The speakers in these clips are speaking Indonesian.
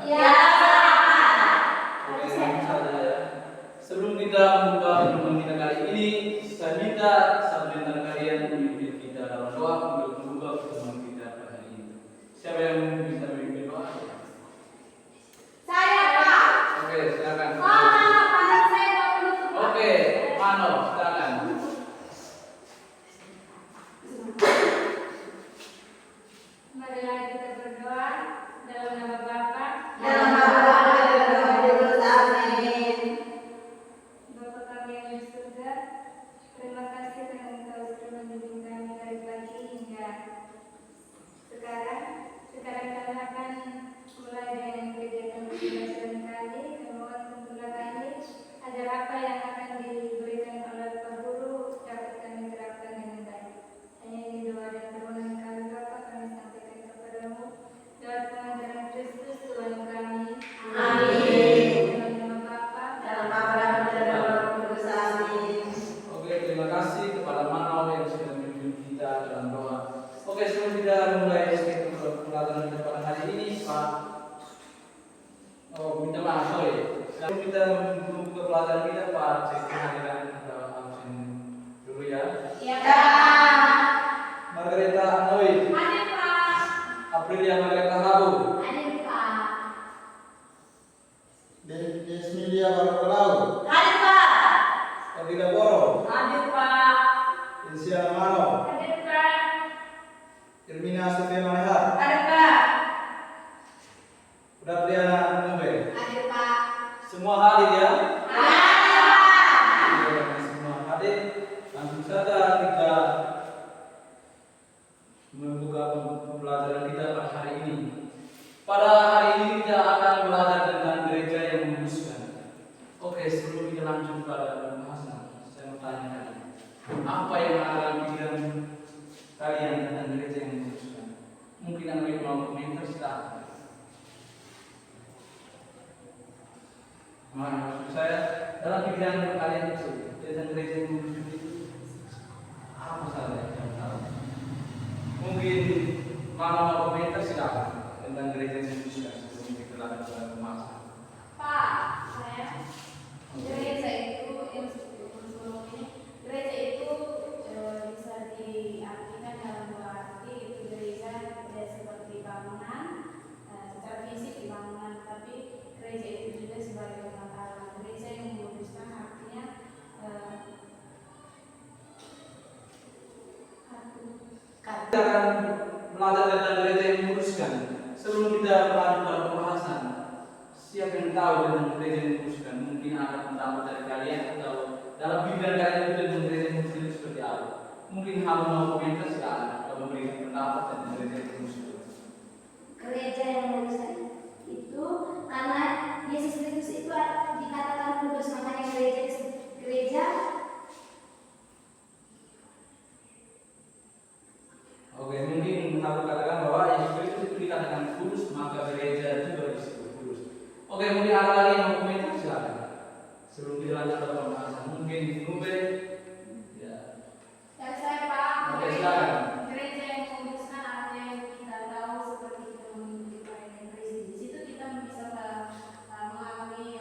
Ya. Oke, langsung saja ya. Sebelum kita membuka pertemuan kita kali ini, saya minta sampai kalian memimpin kita dalam doa untuk membuka pertemuan kita pada hari ini. Siapa yang bisa memimpin doa? Saya, Pak. Oke, silakan. Padahal saya mau menutup. Oke, Mano, silakan. Marilah kita berdoa dalam nama Bapa. Dalam nama Bapa dan Roh Kudus. Amin. Bapa kami yang di surga, terima kasih karena Engkau sudah membimbing kami dari pagi hingga sekarang. Sekarang kami akan mulai dengan kegiatan pembelajaran kami. Mohon tuntunlah kami agar apa yang akan diberikan oleh Pak Guru dapat kami terapkan dengan baik. Hanya ini doa dan permohonan kami Bapa, kami sampaikan kepadamu. Lewat pengajaran Kristus Tuhan kami. Amin. Dalam nama Bapa. Dalam nama Bapa dan Roh Kudus. Amin. Oke, terima kasih kepada Mano yang sudah memimpin kita dalam doa. Oke, sebelum kita mulai pelajaran kita pada hari ini, Pak. Minta maaf, sorry. Sebelum kita membuka pelajaran kita, Pak, cek kehadiran atau absen dulu ya. Ya. Margareta Noy, Hadir Pak. Aprilia Margareta Habu, Hadir Pak. Desmilia Bartolao, Hadir Pak. Odila Boro, Hadir Pak. Insiana Mano, Hadir Pak. Irmina Sofia Manehar, Hadir Pak. Dabriana Numbe. Hadir Pak. semua hadir ya. Hadir Pak. Oke, semua hadir. Langsung saja kita membuka pembelajaran kita pada hari ini. Pada hari ini kita akan belajar tentang gereja yang menguduskan. Oke, sebelum kita lanjut pada pembahasan, saya mau tanya apa yang ada dalam pikiran kalian tentang gereja yang menguduskan? Mungkin Anda mau komentar silakan. Maksud saya dalam pikiran kalian itu tentang gereja yang menguduskan itu apa saja yang tahu? Mungkin mau komentar silakan tentang gereja yang menguduskan sebelum kita lanjut pada pembahasan. Pak, saya gereja itu yang sebelum ini gereja itu bisa diartikan dalam dua arti. Itu gereja seperti bangunan, secara fisik di bangunan, tapi gereja itu juga sebagai umat Allah. Gereja yang menguduskan artinya Kita akan belajar tentang gereja yang menguduskan. Sebelum kita lanjut pada pembahasan, siapa yang tahu tentang gereja yang menguduskan? Mungkin ada pendapat dari kalian atau dalam pikiran kalian itu tentang gereja yang menguduskan itu seperti apa? Mungkin harus mau komentar silakan atau memberikan pendapat tentang gereja yang menguduskan. Gereja yang menguduskan itu karena Yesus Kristus itu dikatakan kudus, makanya gereja Oke, mungkin harus katakan bahwa Yesus Kristus itu dikatakan kudus, maka gereja juga disebut kudus. Oke, mungkin ada lagi yang mau komentar silakan. Sebelum kita lanjut pada pembahasan, mungkin Nube, ya. dari saya Pak. Oke, silakan. Gereja yang menguduskan artinya yang kita tahu seperti kita mengikuti perayaan Kristus. Di situ kita bisa mengalami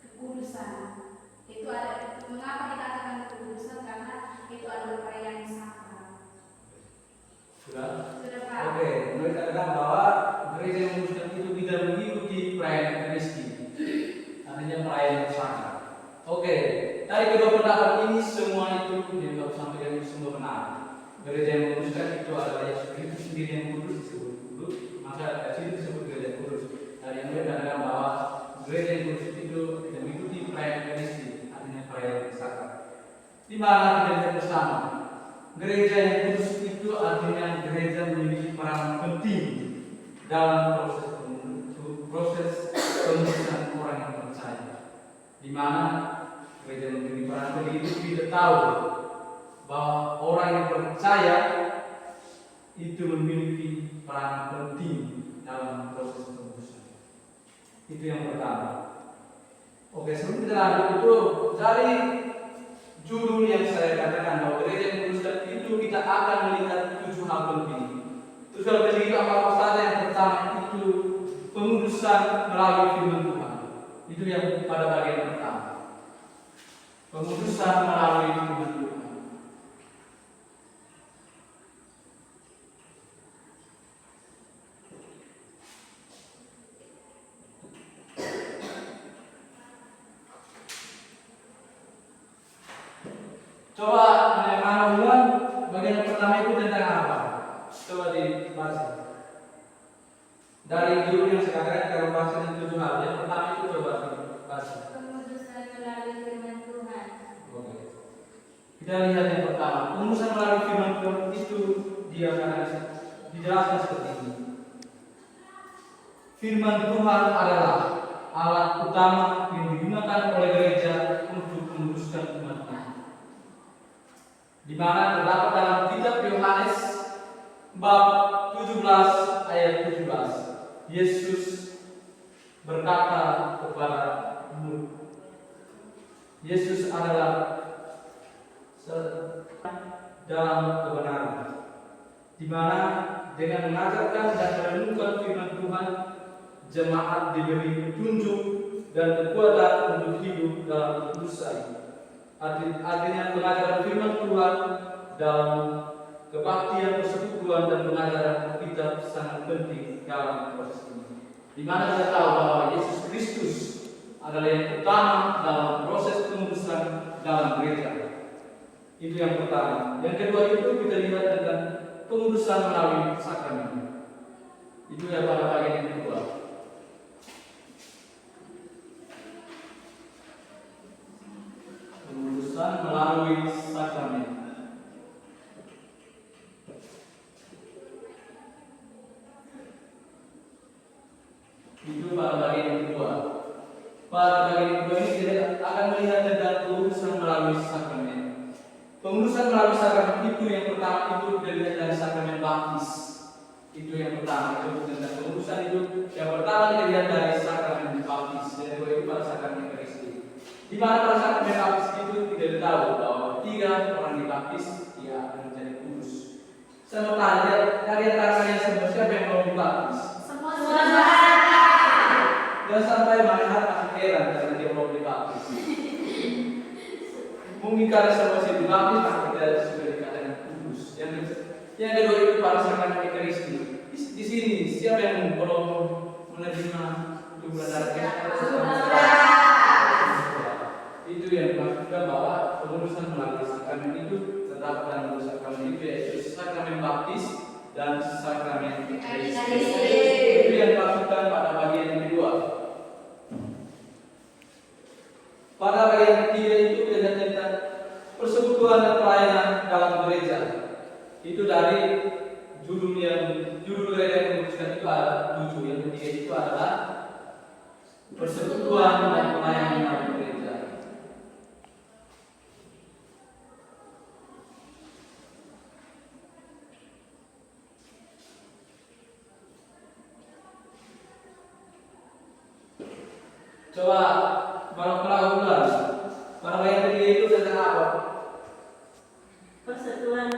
kekudusan. Itu ada. Mengapa dikatakan kekudusan? Karena itu adalah perayaan yang sakral. Sudah? Sudah Pak. Oke, Nube katakan bahwa gereja yang menguduskan itu tidak mengikuti perayaan Ekaristi. Artinya perayaan yang sakral. Oke, dari kedua pendapat ini semua itu yang kau sampaikan itu semua benar. Gereja yang menguduskan itu adalah Yesus Kristus sendiri yang kudus disebut kudus, maka dari situ disebut gereja kudus. Dan yang lain katakan bahwa gereja yang kudus itu tidak mengikuti perayaan Ekaristi, artinya perayaan yang sakral. Di mana kita lihat bersama, gereja yang kudus itu artinya gereja memiliki peran penting dalam proses pemulihan orang yang percaya. Di mana gereja yang memiliki peran penting itu kita tahu bahwa orang yang percaya itu memiliki peran penting dalam proses pemulihan. Itu yang pertama. Oke, sebelum kita lanjut itu dari judul yang saya katakan bahwa gereja yang kudus itu kita akan melihat 7 hal penting. 7 hal penting itu apa saja? Yang pertama melalui firman Tuhan. Itu yang pada bagian pertama. Pengudusan melalui firman Tuhan. Coba mana ulang bagian pertama itu tentang apa? Coba dibaca. Dari judul yang sekarang kalau bahasa yang 7 hal. Yang pertama itu coba dibaca. Pengudusan melalui firman Tuhan. Oke. Kita lihat yang pertama. Pengudusan melalui firman Tuhan itu dia akan dijelaskan seperti ini. Firman Tuhan adalah alat utama yang digunakan oleh gereja untuk menguduskan umatnya. Di mana terdapat dalam kitab Yohanes bab 17 ayat 17. Yesus berkata kepada murid, Yesus adalah dalam kebenaran, di mana dengan mengajarkan dan merenungkan firman Tuhan, jemaat diberi petunjuk dan kekuatan untuk hidup dalam kekudusan. Artinya pengajaran firman Tuhan dalam kebaktian persekutuan dan pengajaran kitab sangat penting dalam proses ini. Di mana kita tahu bahwa Yesus Kristus adalah yang utama dalam proses pengudusan dalam gereja. Itu yang pertama. Yang kedua itu kita lihat tentang pengudusan melalui sakramen. Itu yang pada bagian yang kedua. Pengudusan melalui sakramen. Itu pada bagian yang kedua. Pada bagian yang kedua ini kita akan melihat tentang pengudusan melalui sakramen. Pengudusan melalui sakramen itu yang pertama itu kita lihat dari sakramen baptis. Itu yang pertama, itu tentang pengudusan itu. Yang pertama kita lihat dari sakramen baptis. Dan kedua itu pada sakramen Eucharistia. Di mana pada sakramen baptis itu kita tahu bahwa 3 orang dibaptis dia akan menjadi kudus. Saya mau tanya, dari antara kalian semua siapa yang mau dibaptis? Jangan sampai Manhat masih heran karena dia belum dibaptis. Mungkin karena semua si dibaptis maka kita sudah dikatakan kudus. Yang kedua itu para sakramen Eucharistia. Di sini siapa yang belum menerima jumlah darah? Itu yang dimaksudkan bahwa pengudusan melalui sakramen itu terdapat dalam sakramen itu yaitu sakramen baptis dan sakramen Eucharistia. Itu yang dimaksudkan pada bagian yang kedua. Pada bagian ketiga itu kita tentang persekutuan dan pelayanan dalam gereja. Itu dari judul gereja yang memutuskan itu ada 7. Yang ketiga itu adalah persekutuan dan pelayanan dalam gereja. Coba melakukan pada bagian ketiga itu tentang apa? Persatuan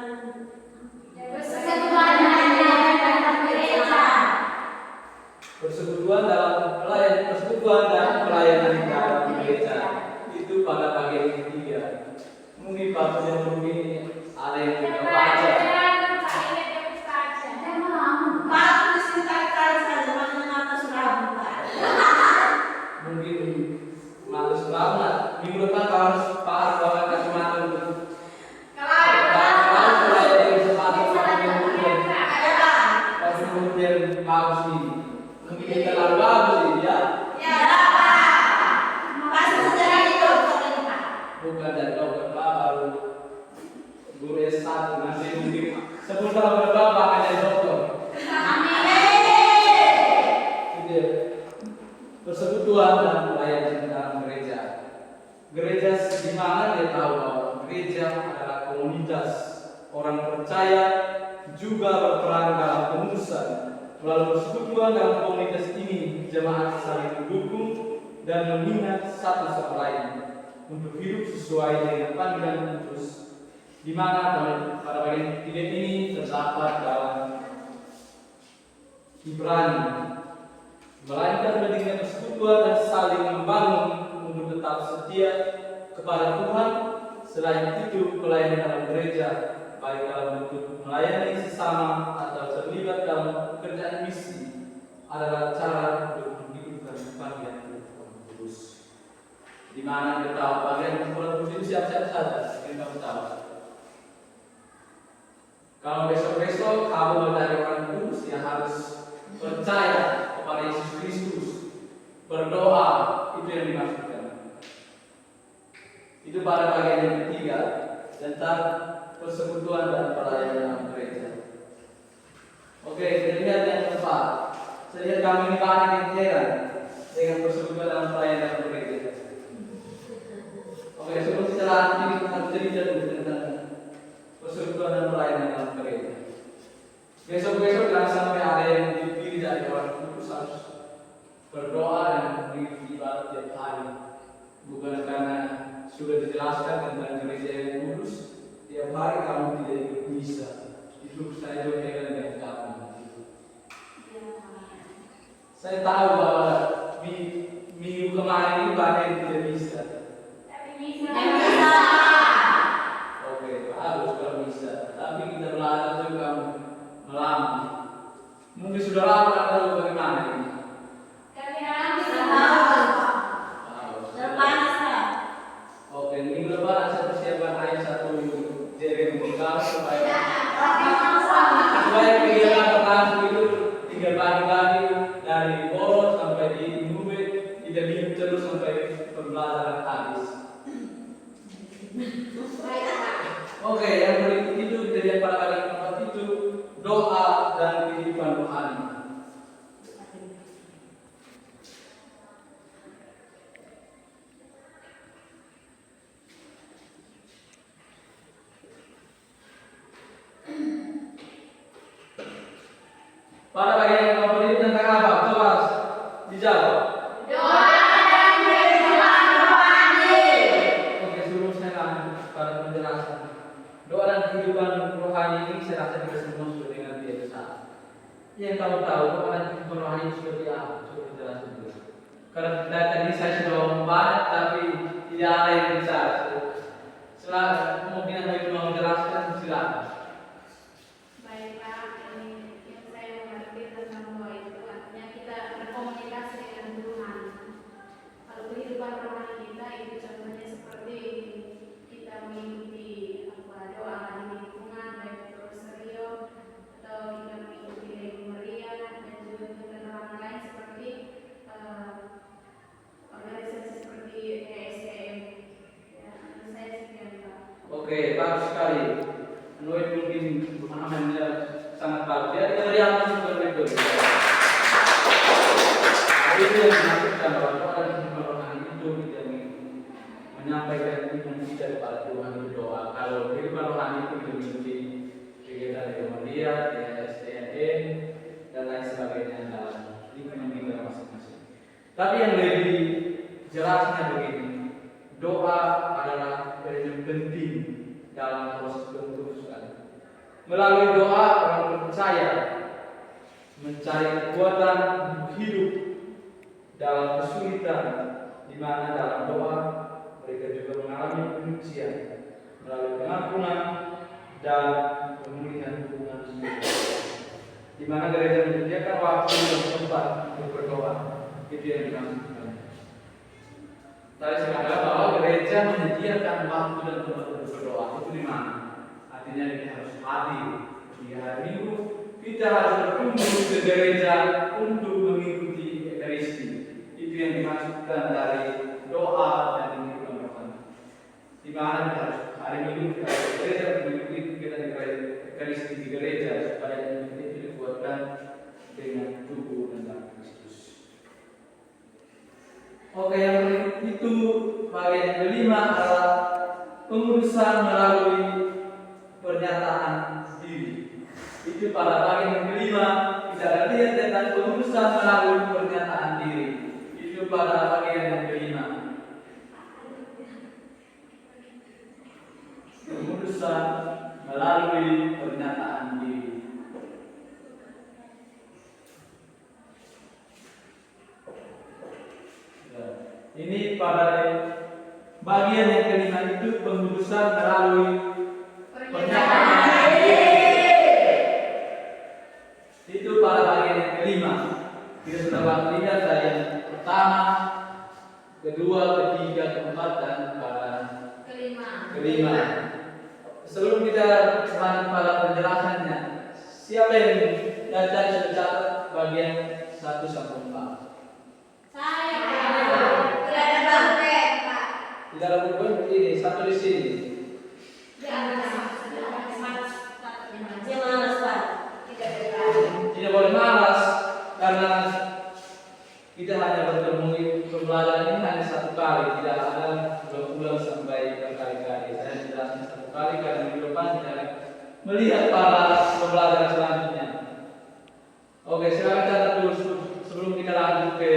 Persekutuan dan pelayanan dalam gereja. Itu pada bagian ketiga. Mungkin Pak mungkin ada yang tidak baca. Mungkin malas banget. Minggu depan harus bawa kacamata untuk kemudian bagus nih. Mungkin kita lalu bagus nih ya. Bukan dari dokter baru guru S1 nanti mungkin 10 tahun ke depan akan jadi dokter. Persekutuan dan pelayanan dalam gereja. Gereja di mana dia tahu bahwa gereja adalah komunitas orang percaya juga berperan dalam pengudusan. Melalui persekutuan dalam komunitas ini, jemaat saling mendukung dan mengingat satu sama lain untuk hidup sesuai dengan panggilan Kristus. Di mana pada bagian ketiga ini terdapat dalam Ibrani melainkan pentingnya persekutuan dan saling membangun untuk tetap setia kepada Tuhan. Selain itu, pelayanan dalam gereja, baik dalam bentuk melayani sesama atau terlibat dalam pekerjaan misi, adalah cara untuk menghidupkan panggilan Tuhan Kudus. Di mana kita tahu panggilan Tuhan Kudus itu siap-siap saja, kita tahu. Kalau besok-besok kamu mencari orang kudus, ya harus percaya kepada Yesus Kristus, berdoa, itu yang dimaksudkan. Itu pada bagian yang ketiga tentang persekutuan dan pelayanan gereja. Oke, kita lihat yang keempat. Saya lihat kami ini banyak yang heran dengan persekutuan dan pelayanan gereja. Oke, sebelum kita lanjut kita harus cerita dulu tentang persekutuan dan pelayanan dalam gereja. Besok-besok jangan sampai ada yang dipilih dari orang kudus harus berdoa dan beribadah tiap hari. Bukan karena sudah dijelaskan tentang gereja yang kudus, tiap hari kamu tidak ikut misa. Itu saya juga heran dengan kamu. Saya tahu bahwa minggu kemarin ini banyak yang tidak bisa. Tapi bisa. Oke, bagus kalau bisa. Tapi kita belajar juga melamar. Mungkin sudah lama tahu bagaimana ini. Kami harus Oke, minggu depan saya persiapkan air 1 jerigen bekal supaya kegiatan berlangsung itu 3 pagi dari Boros sampai di Nube, tidak minum terus sampai pembelajaran habis. Oke, yang berikut itu kita lihat pada kali keempat itu doa dan kehidupan rohani. Pada bagian yang keempat itu tentang apa? Coba dijawab. Doa dan kehidupan rohani. Oke, sebelum saya lanjut pada penjelasan doa dan kehidupan rohani ini, saya rasa kita semua sudah dengar biasa. Yang kamu tahu doa dan kehidupan rohani seperti apa? Coba dijelasin dulu. Karena tadi saya sudah membahas, tapi tidak ada yang bicara. Setelah mungkin ada yang mau menjelaskan, silakan. Baik Pak, ini yang saya mengerti tentang doa itu artinya kita berkomunikasi dengan Tuhan. Kalau kehidupan rohani kita itu contohnya seperti kita mengikuti doa di lingkungan baik itu rosario atau kita mengikuti Ibu Maria dan juga dengan orang lain seperti organisasi seperti ESM. Ya, saya sekian Pak. Oke, bagus sekali. Noe mungkin pemahamannya sangat bagus. Ya, kita lihat seperti itu. Itu yang dimaksudkan bahwa doa dan kehidupan rohani itu kita menyampaikan iman kita kepada Tuhan itu doa. Kalau kehidupan rohani itu kita mengikuti kegiatan Ibu Maria, STN dan lain sebagainya dalam lingkungan kita masing-masing. Tapi yang lebih jelasnya begini, doa adalah elemen penting dalam proses pengudusan. Melalui doa orang percaya mencari kekuatan hidup dalam kesulitan, di mana dalam doa mereka juga mengalami penyucian melalui pengampunan dan pemulihan hubungan, di mana gereja menyediakan waktu dan tempat untuk berdoa. Itu yang dimaksudkan. Tadi saya katakan bahwa gereja menyediakan waktu dan tempat untuk berdoa. Itu di mana? Artinya kita harus hadir di hari Minggu. Kita harus berkumpul ke gereja untuk mengikuti Ekaristi. Itu yang dimaksudkan dari doa dan kehidupan rohani. Di mana kita harus hari Minggu kita harus ke gereja untuk mengikuti kegiatan Ekaristi di gereja supaya kita itu dikuatkan dengan tubuh dan darah Kristus. Oke, yang itu bagian yang kelima adalah pengurusan melalui pernyataan diri. Itu pada bagian yang kelima kita akan lihat tentang pengurusan melalui pernyataan diri. Itu pada bagian yang kelima. Pengurusan melalui pernyataan diri. Ini pada bagian yang kelima itu pengurusan melalui pernyataan. Itu pada bagian yang kelima. Kita sudah lihat dari yang pertama, kedua, ketiga, keempat, dan pada kelima. Sebelum kita lanjut pada penjelasannya, siapa yang dari sudah catat bagian 1 sampai 4? Di dalam buku ini satu di sini. Tidak boleh malas karena kita hanya bertemu pembelajaran ini hanya 1 kali, tidak ada berulang sampai berkali-kali. Saya jelaskan 1 kali karena minggu depan kita akan melihat para pembelajaran selanjutnya. Oke, silakan catat dulu sebelum kita lanjut ke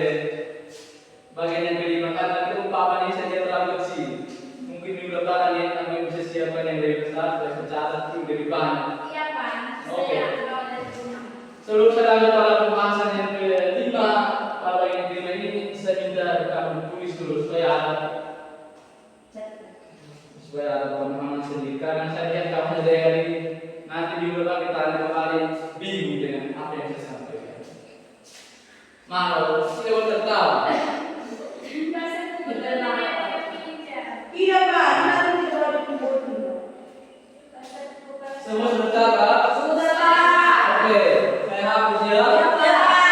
bagian yang kelima. Karena itu umpamanya saja terlalu kecil. Mungkin minggu depan kami bisa siapkan yang lebih besar dan mencatat itu lebih banyak. Iya Pak. Oke. Sebelum saya lanjut pada pembahasan yang kelima, pada bagian yang kelima ini saya minta kamu tulis dulu supaya ada pemahaman sendiri. Karena saya lihat kamu ada yang nanti minggu depan kita akan kembali bingung dengan apa yang saya sampaikan. Malu, saya tertawa. Iya Pak, nanti kita dikumpul dulu. Semua sudah catat? Sudah Pak. Oke, saya hapus ya. Ya Pak.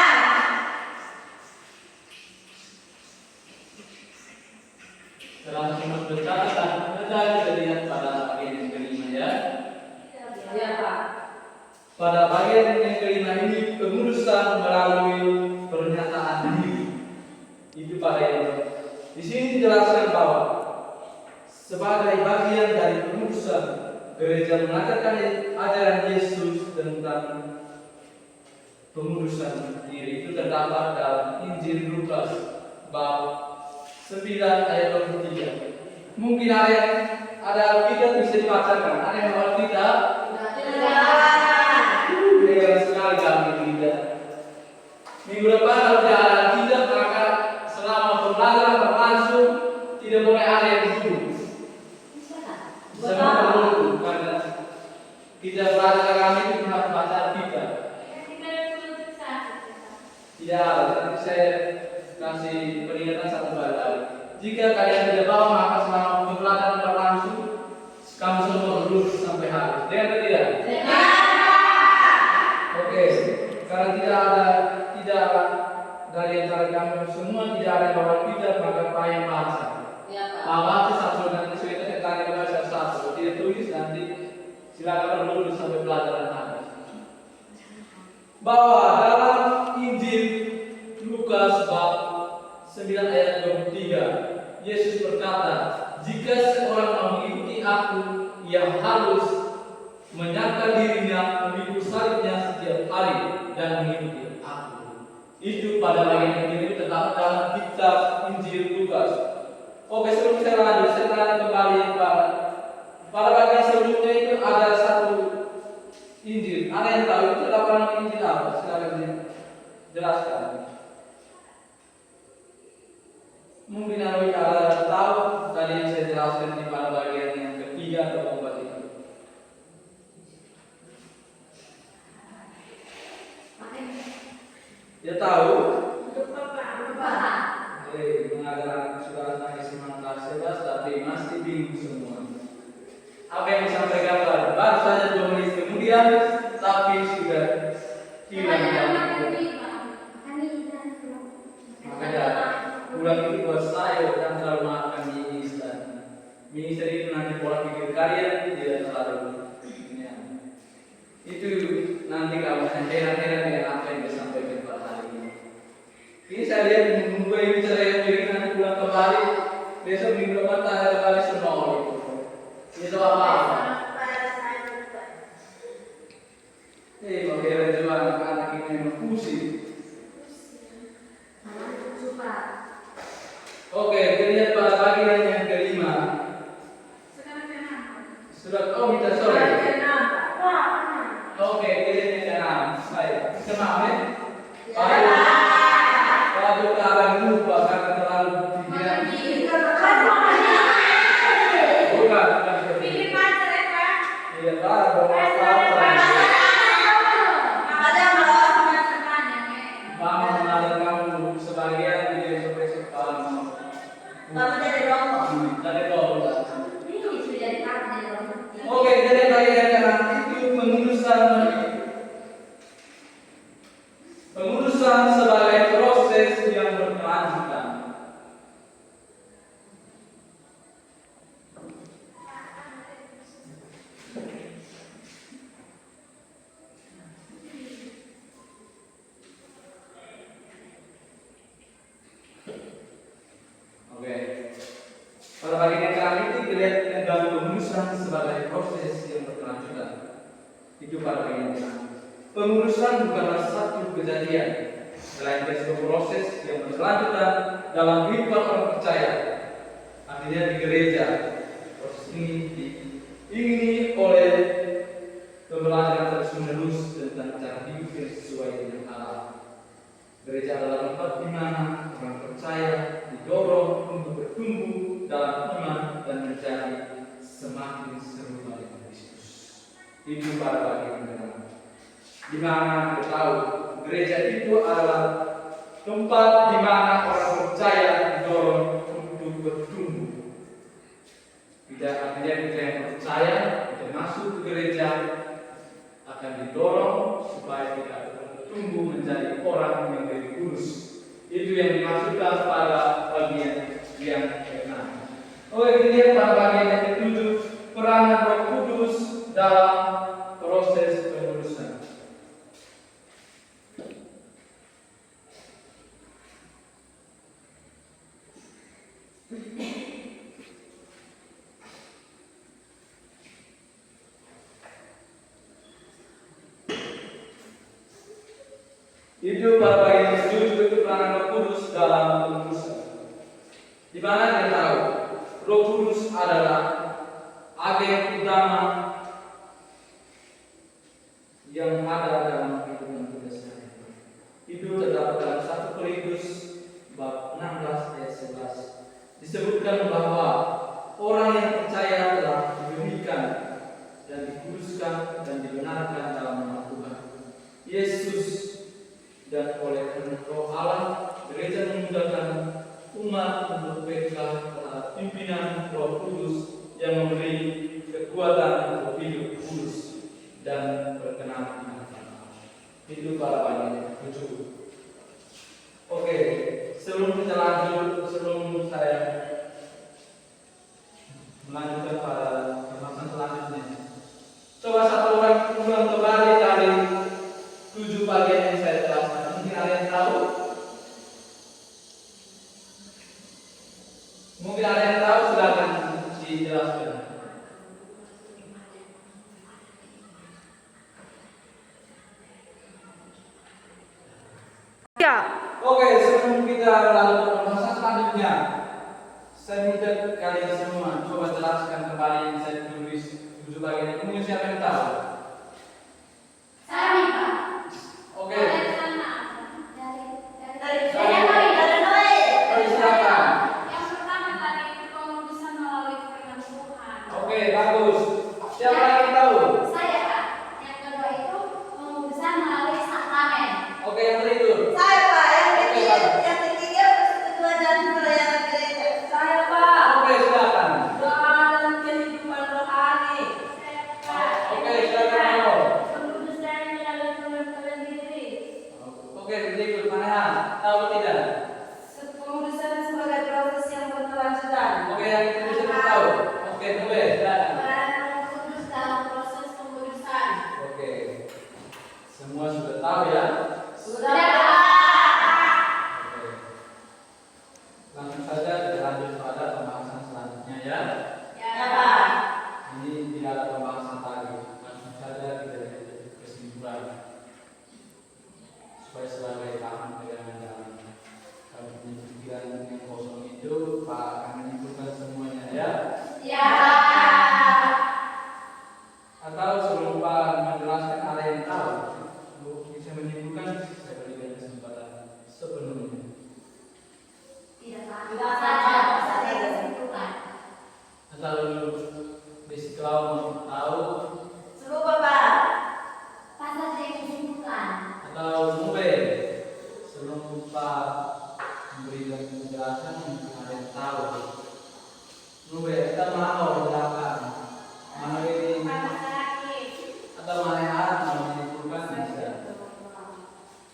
Setelah semua sudah catat, kita lihat pada bagian yang kelima ya. Ya Pak. Pada bagian yang kelima ini pengurusan melalui pernyataan diri. Itu pada yang di sini dijelaskan bahwa sebagai bagian dari pengurusan gereja mengatakan ajaran Yesus tentang pengurusan diri itu terdapat dalam Injil Lukas bab 9 ayat 23. Mungkin ada Alkitab bisa dibacakan. Ada yang bawa Alkitab? Dengan sekali kami tidak. Minggu depan kalau tidak ada Alkitab maka selama pembelajaran berlangsung tidak boleh ada yang duduk. Semua perlu karena kita belajar kami itu harus baca Alkitab. Tidak ada. Nanti saya kasih peringatan 1 kali. Jika kalian tidak bawa maka selama pembelajaran berlangsung kamu semua duduk sampai habis. Dengar atau tidak? Oke. Karena tidak dari antara kamu semua tidak ada yang bawa Alkitab maka payah bahasa. Baca satu nanti sudah kita baca satu. Tidak tulis nanti silakan dulu sampai pelajaran habis. Bahwa dalam Injil Lukas bab 9 ayat 23 Yesus berkata, jika seorang mau mengikuti aku, ia harus menyangkal dirinya, memikul salibnya setiap hari dan mengikuti aku. Itu pada bagian yang ini terdapat dalam kitab Injil Lukas. Oke, sebelum saya lanjut, saya tanya kembali pada bagian sebelumnya itu ada 1 Injil. Ada yang tahu itu terdapat Injil apa? Silakan jelaskan. Mungkin ada tahu tadi yang saya jelaskan di pada bagian yang ketiga atau keempat itu. Ya tahu? Mengajar sudah naik 19 tapi masih bingung semua. Apa yang disampaikan baru saja 2 menit kemudian, tapi sudah hilang jam. Makanya pulang itu buat saya dan terlalu makan mie instan. Mie instan itu nanti pola pikir kalian tidak terlalu. Itu nanti kamu heran-heran dengan apa yang disampaikan pada hari ini. Ini saya lihat menunggu ini saya pikir nanti pulang kembali besok minggu depan tanya kembali semua itu. Itu apa? Bagaimana juga anak-anak ini memang pusing. Oke, kita lihat pada bagian yang kelima. Sudah minta sore. Oke, kita lihat yang keenam. Saya kenal ya. Kalau kita akan lupa karena terlalu pikiran sebagian video besok Mama dari rombong. dari bawah. Ini sudah dari apa dari rumah? Oke, jadi bagian kanan itu pengurusan sebagai proses yang berkelanjutan. Oke. Pada bagian yang kanan itu dilihat tentang pengurusan sebagai proses yang berkelanjutan. Itu pada bagian yang kanan. Pengurusan bukanlah satu kejadian, melainkan sebuah proses yang berkelanjutan dalam kehidupan orang percaya. Artinya di gereja, proses ini diingini oleh pembelajaran terus-menerus tentang cara hidup yang sesuai dengan Allah. Gereja adalah tempat di mana orang percaya didorong untuk bertumbuh dalam iman dan menjadi semakin serupa dengan Kristus. Itu pada bagian pertama. Di mana kita tahu gereja itu adalah tempat di mana orang percaya didorong untuk bertumbuh. Tidak artinya kita yang percaya kita masuk ke gereja akan didorong supaya kita bertumbuh menjadi orang yang lebih kudus. Itu yang dimaksudkan pada bagian yang keenam. Oke, kita pada bagian yang ketujuh, peranan Roh Kudus dalam proses pengurusan. Itu pada bagian yang ketujuh itu peranan Roh Kudus dalam pengurusan. Di mana kita tahu Roh Kudus adalah agen utama yang ada dalam kehidupan kita sehari-hari. Itu terdapat dalam 1 Korintus bab 16 ayat 11. Disebutkan bahwa orang yang percaya telah diberikan dan dikuduskan dan dibenarkan dalam nama Tuhan Yesus, dan oleh karena Roh Allah gereja memudahkan umat untuk pegang terhadap pimpinan Roh Kudus yang memberi kekuatan untuk hidup kudus dan berkenan dengan Allah. Itu pada bagian 7. Oke, sebelum kita lanjut, sebelum saya melanjutkan pada pembahasan selanjutnya, coba satu orang ulang kembali dari 7 bagian yang saya jelaskan. Mungkin ada yang tahu? Mungkin ada yang tahu, silakan dijelaskan. Ya. Oke, sebelum kita lanjut ke pembahasan selanjutnya, saya minta kalian semua coba jelaskan kembali yang saya tulis 7 bagian itu. Mungkin siapa yang tahu? Saya nih, Pak. Oke. Dari sana. Dari Saya Noe. Silakan. Yang pertama tadi pengurusan melalui firman Tuhan. Oke, bagus. Siapa yang tahu? saya, Pak. Yang kedua itu pengurusan melalui sakramen. Oke, yang terakhir. Saya Pak, yang ketiga persekutuan dan pelayanan gereja. Saya Pak. Oke, silakan. Doa dan kehidupan rohani. Oke, silakan. Mano. Pengurusan melalui pengembangan diri. Oke, berikut mana? Tahu tidak? Pengurusan sebagai proses yang berkelanjutan. Oke, yang itu bisa tahu. Oke, boleh. Silakan. Peran Roh Kudus dalam proses pengurusan. Oke. Semua sudah tahu ya? Sudah. Oke. Langsung saja kita lanjut pada pembahasan selanjutnya ya. Ya Pak. Ini tidak ada pembahasan lagi. Langsung saja kita lihat kesimpulan. Supaya sebagai bahan pegangan dalam kalau punya pikiran yang kosong itu Pak akan menyimpulkan semuanya ya. Ya. Atau sebelum Pak menjelaskan ada yang tahu, bisa menyimpulkan, saya berikan kesempatan sepenuhnya. Tidak, Pak. Tidak Saja. saja. Kesimpulan. Atau basic kalau mau tahu, Semoga Pak. Pas saja yang disimpulkan. atau move sebelum Pak memberikan penjelasan yang ada yang tahu. Nube, kita mau belakang. Mana ini? Atau mana yang harus mau dikumpulkan bisa.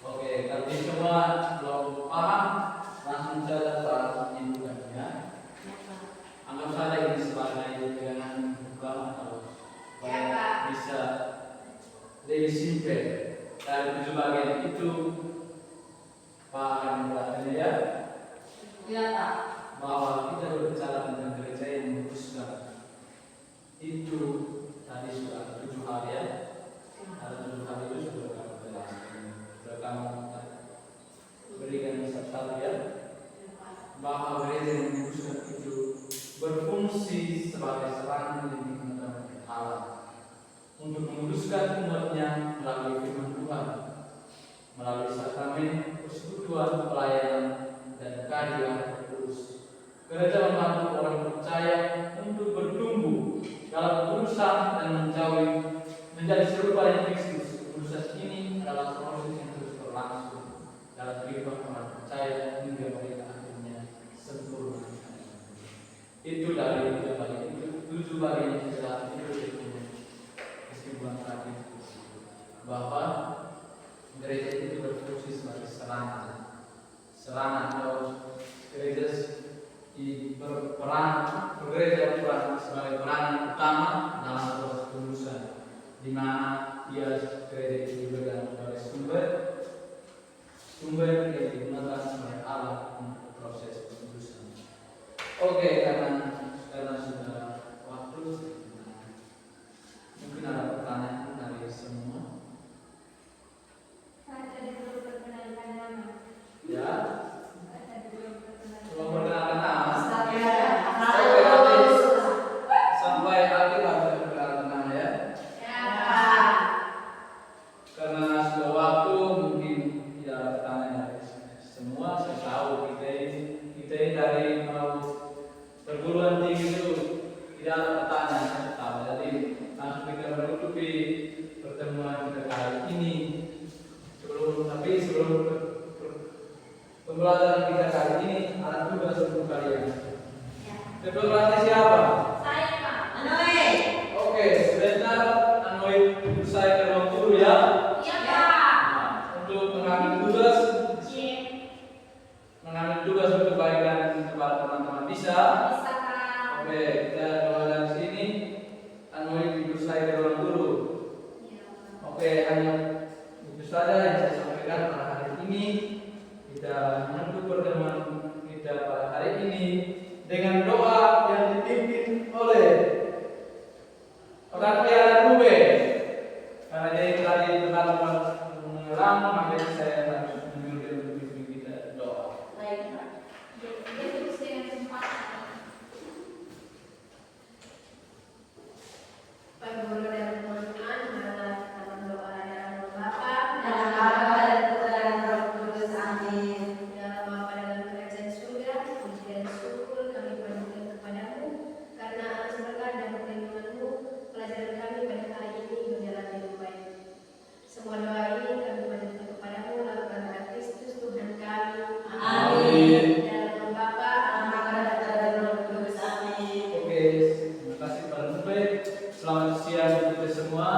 Oke, kalau ini semua belum paham, langsung saja Pak menyimpulkannya. Anggap saja ini sebagai pegangan buka atau bisa lebih simpel. Dari 7 bagian itu Pak akan menjelaskan ya. Iya, Pak. Bahwa kita berbicara tentang gereja yang memutuskan itu tadi sudah 7 hal ya. Ada 7 hal itu sudah kamu jelaskan, sudah kamu berikan satu ya. Bahwa gereja yang memutuskan itu berfungsi sebagai sarana pendidikan Allah untuk memutuskan umatnya melalui firman Tuhan, melalui sakramen, persekutuan, pelayanan, dan kehadiran Kudus. Gereja membantu orang percaya untuk bertumbuh dalam urusan dan menjadi serupa dengan Kristus. Urusan ini adalah proses yang terus berlangsung dalam kehidupan orang percaya hingga mereka akhirnya sempurna. Itu dari 7 bagian itu, 7 bagian yang jelas itu kesimpulan terakhir bahwa gereja itu berfungsi sebagai serana atau gereja bergereja sebagai peran utama dalam proses penebusan, di mana gereja itu juga sebagai sumber yang digunakan oleh Allah untuk proses penebusan. Oke, karena sudah waktu, mungkin ada pertanyaan dari semua. Ya, belum perkenalkan nama. Sampai akhir harus perkenalkan nama ya. Karena sudah waktu, mungkin tidak ada pertanyaan dari semua. Saya tahu kita ini dari perguruan tinggi itu tidak ada pertanyaan, saya tahu. Jadi langsung kita menutupi pertemuan kita kali ini. Sebelum pembelajaran kita kali ini ada tugas untuk kalian. Kedua kelasnya siapa? Saya, Pak. Anoe. Oke, sebentar Anoy saya ke ruang guru ya. Iya, Pak. Nah, untuk mengambil tugas untuk kebaikan kepada teman-teman bisa. Bisa, Pak. Oke, kita mulai dari sini. Anoy duduk saya ke ruang guru. Iya, Pak. Oke, hanya itu saja yang saya sampaikan pada hari ini. Kita menutup pertemuan kita pada hari ini dengan doa yang dipimpin oleh Rakyat Rube. Karena dia tadi telah mengulang, makanya saya harus menyuruh dia untuk kita doa. Baik, Pak. Dia tulis dengan sempat. Pak Guru dan teman-teman, marilah kita berdoa dalam nama Bapa Dalam nama dan Putra dan Roh Kudus. Amin. dalam Bapa dalam kerajaan surga, puji dan syukur kami panjatkan kepadamu karena atas berkat dan perlindunganmu pelajaran kami pada hari ini berjalan dengan baik. Semua doa ini kami panjatkan kepadamu dalam nama Kristus Tuhan kami. Amin. Dalam nama Bapa, Dalam nama dan Putra dan Roh Kudus. Amin. Oke, terima kasih Pak Rube. Selamat siang untuk kita semua.